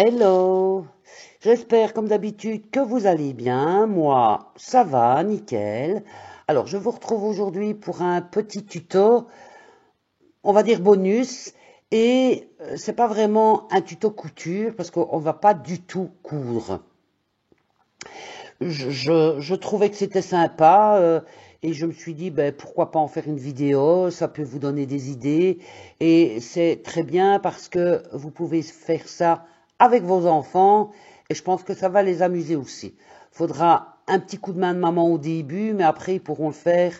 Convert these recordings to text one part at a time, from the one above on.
Hello, j'espère comme d'habitude que vous allez bien. Moi, ça va, nickel. Alors, je vous retrouve aujourd'hui pour un petit tuto, on va dire bonus, et c'est pas vraiment un tuto couture parce qu'on va pas du tout coudre. Je trouvais que c'était sympa et je me suis dit ben pourquoi pas en faire une vidéo, ça peut vous donner des idées et c'est très bien parce que vous pouvez faire ça avec vos enfants et je pense que ça va les amuser aussi. Faudra un petit coup de main de maman au début, mais après ils pourront le faire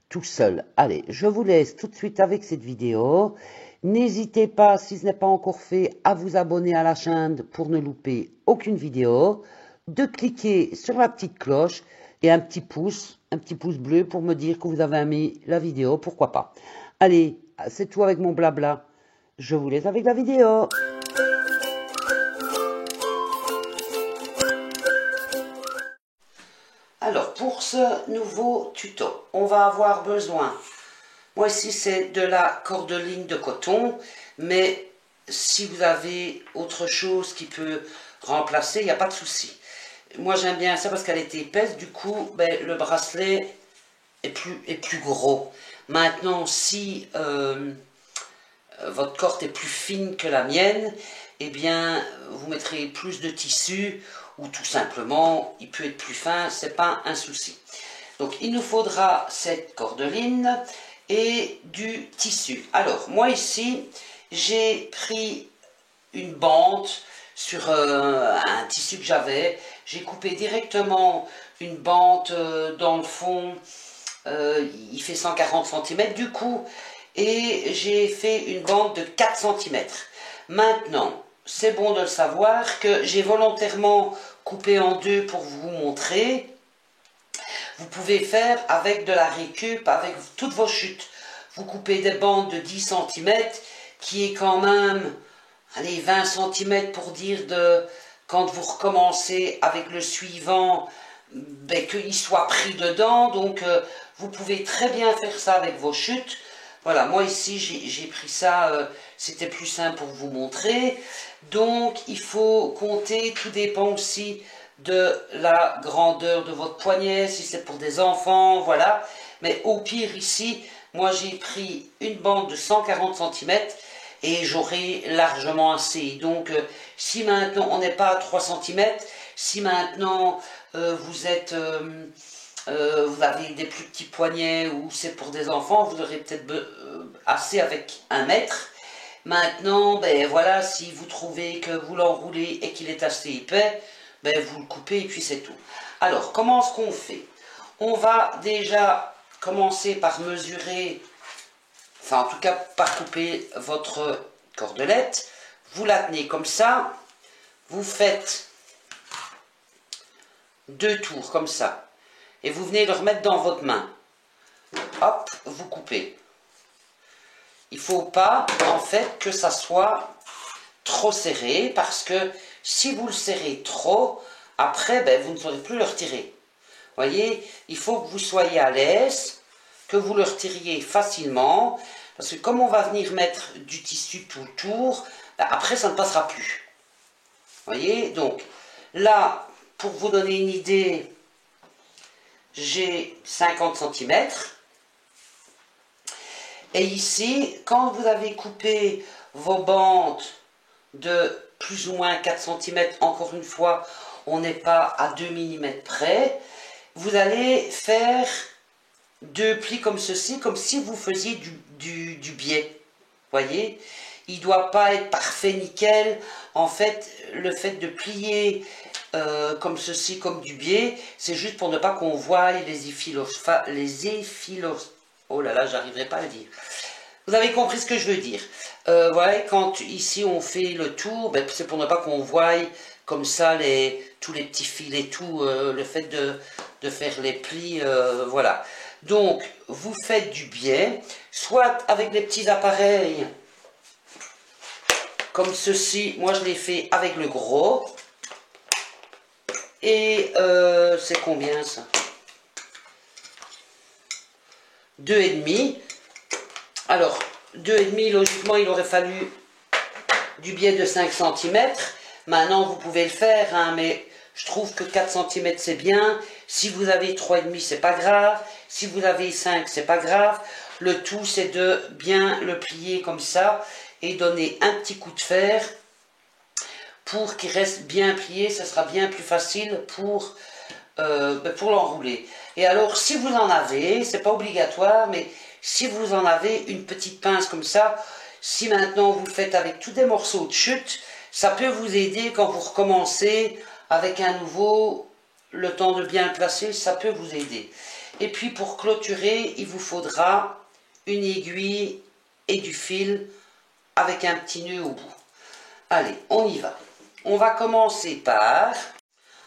tout seuls. Allez, je vous laisse tout de suite avec cette vidéo. N'hésitez pas, si ce n'est pas encore fait, à vous abonner à la chaîne pour ne louper aucune vidéo, de cliquer sur la petite cloche et un petit pouce bleu pour me dire que vous avez aimé la vidéo, pourquoi pas. Allez, c'est tout avec mon blabla. Je vous laisse avec la vidéo. Alors, pour ce nouveau tuto, on va avoir besoin, moi ici c'est de la cordeline de coton, mais si vous avez autre chose qui peut remplacer, il n'y a pas de souci. Moi j'aime bien ça parce qu'elle est épaisse, du coup ben, le bracelet est plus gros. Maintenant, si votre corde est plus fine que la mienne, eh bien vous mettrez plus de tissu ou tout simplement il peut être plus fin, c'est pas un souci. Donc il nous faudra cette cordeline et du tissu. Alors moi ici j'ai pris une bande sur un tissu que j'avais, j'ai coupé directement une bande dans le fond, il fait 140 cm du coup, et j'ai fait une bande de 4 cm. Maintenant, c'est bon de le savoir que j'ai volontairement coupé en deux pour vous montrer. Vous pouvez faire avec de la récup, avec toutes vos chutes. Vous coupez des bandes de 10 cm, qui est quand même, allez, 20 cm pour dire de, quand vous recommencez avec le suivant, ben, qu'il soit pris dedans. Donc, vous pouvez très bien faire ça avec vos chutes. Voilà, moi ici, j'ai pris ça, c'était plus simple pour vous montrer. Donc, il faut compter, tout dépend aussi de la grandeur de votre poignet, si c'est pour des enfants, voilà. Mais au pire ici, moi j'ai pris une bande de 140 cm et j'aurai largement assez. Donc si maintenant on n'est pas à 3 cm, si maintenant vous êtes... vous avez des plus petits poignets ou c'est pour des enfants, vous aurez peut-être assez avec 1 mètre. Maintenant, ben voilà, si vous trouvez que vous l'enroulez et qu'il est assez épais, ben vous le coupez et puis c'est tout. Alors, comment est-ce qu'on fait? On va déjà commencer par mesurer, enfin en tout cas par couper votre cordelette. Vous la tenez comme ça, vous faites 2 tours comme ça, et vous venez le remettre dans votre main. Hop, vous coupez. Il ne faut pas, en fait, que ça soit trop serré, parce que si vous le serrez trop, après, ben, vous ne saurez plus le retirer. Voyez, il faut que vous soyez à l'aise, que vous le retiriez facilement, parce que comme on va venir mettre du tissu tout le tour, ben, après ça ne passera plus. Voyez, donc là, pour vous donner une idée, j'ai 50 cm. Et ici, quand vous avez coupé vos bandes de plus ou moins 4 cm, encore une fois, on n'est pas à 2 mm près, vous allez faire 2 plis comme ceci, comme si vous faisiez du biais. Voyez, il ne doit pas être parfait, nickel. En fait, le fait de plier comme ceci, comme du biais, c'est juste pour ne pas qu'on voie les éphilos. Oh là là, j'arriverai pas à le dire. Vous avez compris ce que je veux dire. Voilà, quand ici on fait le tour, ben, c'est pour ne pas qu'on voie comme ça tous les petits fils et tout, le fait de faire les plis, voilà. Donc, vous faites du biais, soit avec des petits appareils, comme ceci, moi je l'ai fait avec le gros, et c'est combien ça? 2,5. Alors, 2,5, logiquement, il aurait fallu du biais de 5 cm. Maintenant, vous pouvez le faire, hein, mais je trouve que 4 cm c'est bien. Si vous avez 3,5, c'est pas grave. Si vous avez 5, c'est pas grave. Le tout, c'est de bien le plier comme ça et donner un petit coup de fer pour qu'il reste bien plié. Ce sera bien plus facile pour l'enrouler. Et alors, si vous en avez, c'est pas obligatoire, mais si vous en avez une petite pince comme ça, si maintenant vous le faites avec tous des morceaux de chute, ça peut vous aider quand vous recommencez avec un nouveau, le temps de bien le placer, ça peut vous aider. Et puis pour clôturer, il vous faudra une aiguille et du fil avec un petit nœud au bout. Allez, on y va. On va commencer par...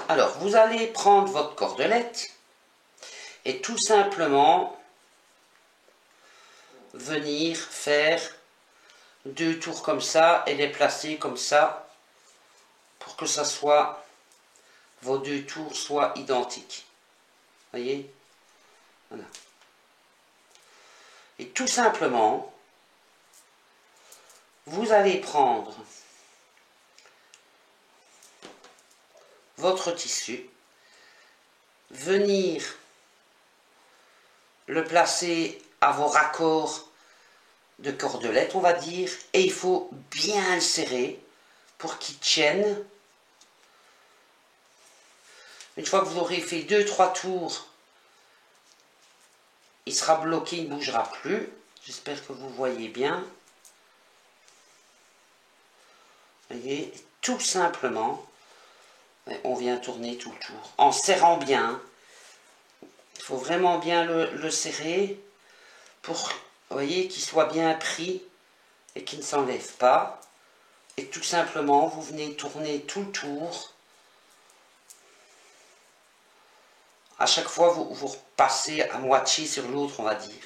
Alors, vous allez prendre votre cordelette et tout simplement venir faire 2 tours comme ça et les placer comme ça pour que ça soit, vos 2 tours soient identiques. Voyez? Voilà. Et tout simplement, vous allez prendre votre tissu, venir le placer à vos raccords de cordelette, on va dire, et il faut bien le serrer pour qu'il tienne. Une fois que vous aurez fait 2-3 tours, il sera bloqué, il ne bougera plus. J'espère que vous voyez bien. Vous voyez, tout simplement, on vient tourner tout le tour, en serrant bien. Il faut vraiment bien le serrer pour, vous voyez, qu'il soit bien pris et qu'il ne s'enlève pas. Et tout simplement, vous venez tourner tout le tour. À chaque fois, vous repassez à moitié sur l'autre, on va dire.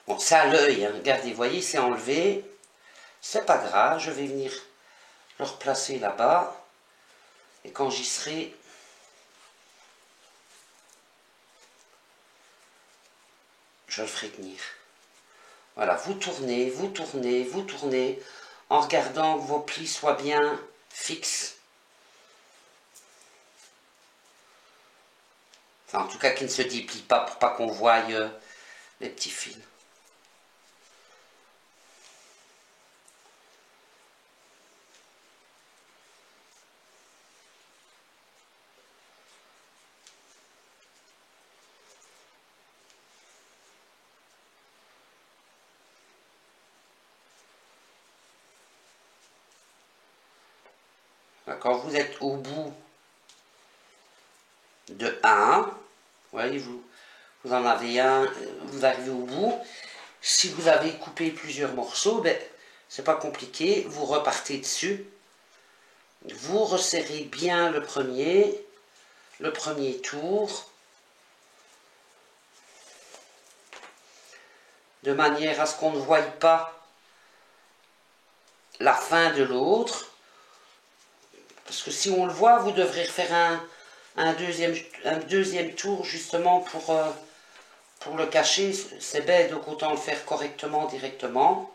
Bon, c'est à l'œil, hein. Regardez, vous voyez, c'est enlevé. C'est pas grave, je vais venir le replacer là-bas. Et quand j'y serai, je le ferai tenir. Voilà, vous tournez, vous tournez, vous tournez, en regardant que vos plis soient bien fixes. Enfin, en tout cas, qu'ils ne se déplient pas pour pas qu'on voie les petits fils. Quand vous êtes au bout de 1, vous voyez, vous en avez un, vous arrivez au bout. Si vous avez coupé plusieurs morceaux, ben, c'est pas compliqué, vous repartez dessus. Vous resserrez bien le premier tour, de manière à ce qu'on ne voie pas la fin de l'autre. Parce que si on le voit, vous devrez refaire un deuxième tour justement pour le cacher. C'est bête, donc autant le faire correctement, directement.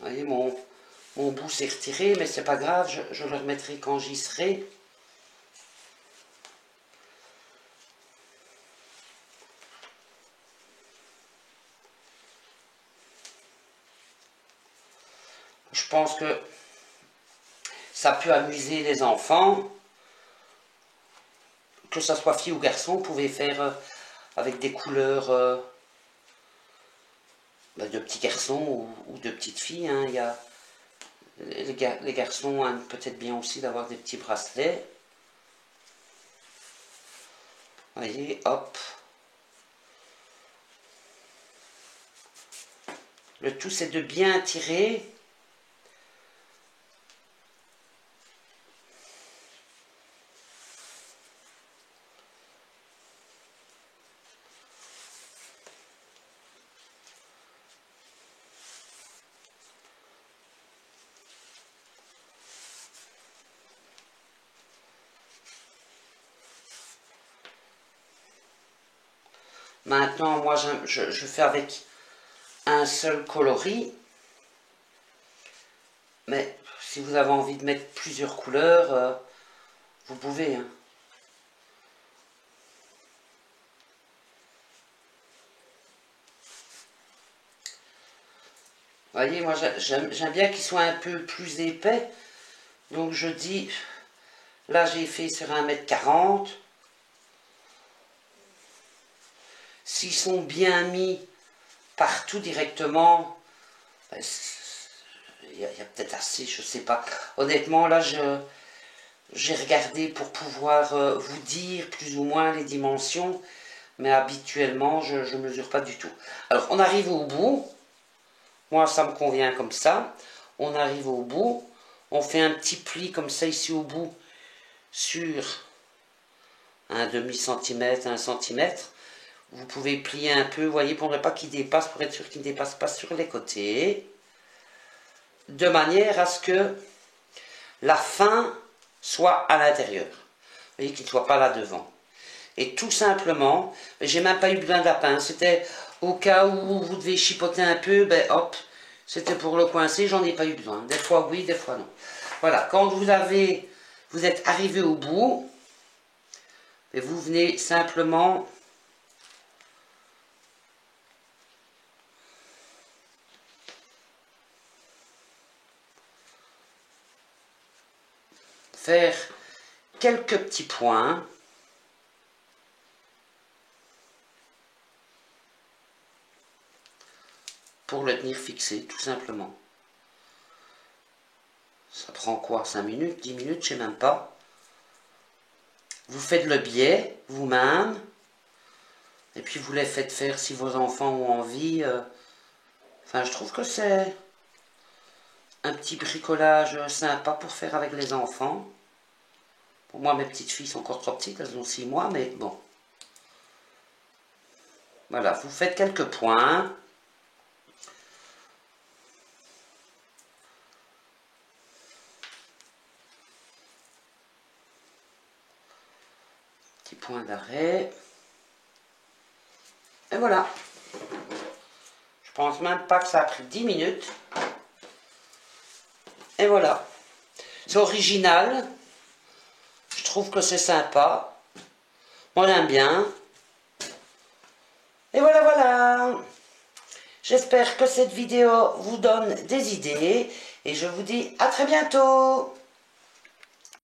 Vous voyez, mon bout s'est retiré, mais c'est pas grave, je le remettrai quand j'y serai. Je pense que ça peut amuser les enfants, que ce soit fille ou garçon, vous pouvez faire avec des couleurs de petits garçons ou de petites filles. Hein. Il y a, les garçons aiment peut-être bien aussi d'avoir des petits bracelets. Vous voyez, hop. Le tout, c'est de bien tirer. Maintenant, moi, je fais avec un seul coloris. Mais si vous avez envie de mettre plusieurs couleurs, vous pouvez. Hein. Vous voyez, moi, j'aime bien qu'il soit un peu plus épais. Donc, je dis, là, j'ai fait sur 1,40 m. S'ils sont bien mis partout directement, ben, il y a peut-être assez, je sais pas. Honnêtement, là, j'ai regardé pour pouvoir vous dire plus ou moins les dimensions, mais habituellement, je ne mesure pas du tout. Alors, on arrive au bout. Moi, ça me convient comme ça. On arrive au bout. On fait un petit pli comme ça ici au bout sur un demi-centimètre, 1 cm. Vous pouvez plier un peu, vous voyez, pour ne pas qu'il dépasse, pour être sûr qu'il ne dépasse pas sur les côtés. De manière à ce que la fin soit à l'intérieur. Vous voyez, qu'il ne soit pas là devant. Et tout simplement, j'ai même pas eu besoin de la pince. C'était au cas où vous devez chipoter un peu, ben hop, c'était pour le coincer, j'en ai pas eu besoin. Des fois oui, des fois non. Voilà, quand vous êtes arrivé au bout, et vous venez simplement faire quelques petits points. Pour le tenir fixé, tout simplement. Ça prend quoi? 5 minutes, 10 minutes, je sais même pas. Vous faites le biais, vous-même, et puis vous les faites faire si vos enfants ont envie. Enfin, je trouve que c'est un petit bricolage sympa pour faire avec les enfants. Pour moi, mes petites filles sont encore trop petites, elles ont 6 mois, mais bon. Voilà, vous faites quelques points. Petit point d'arrêt. Et voilà. Je pense même pas que ça a pris 10 minutes. Et voilà. C'est original. Je trouve que c'est sympa. Moi, j'aime bien. Et voilà, voilà. J'espère que cette vidéo vous donne des idées. Et je vous dis à très bientôt.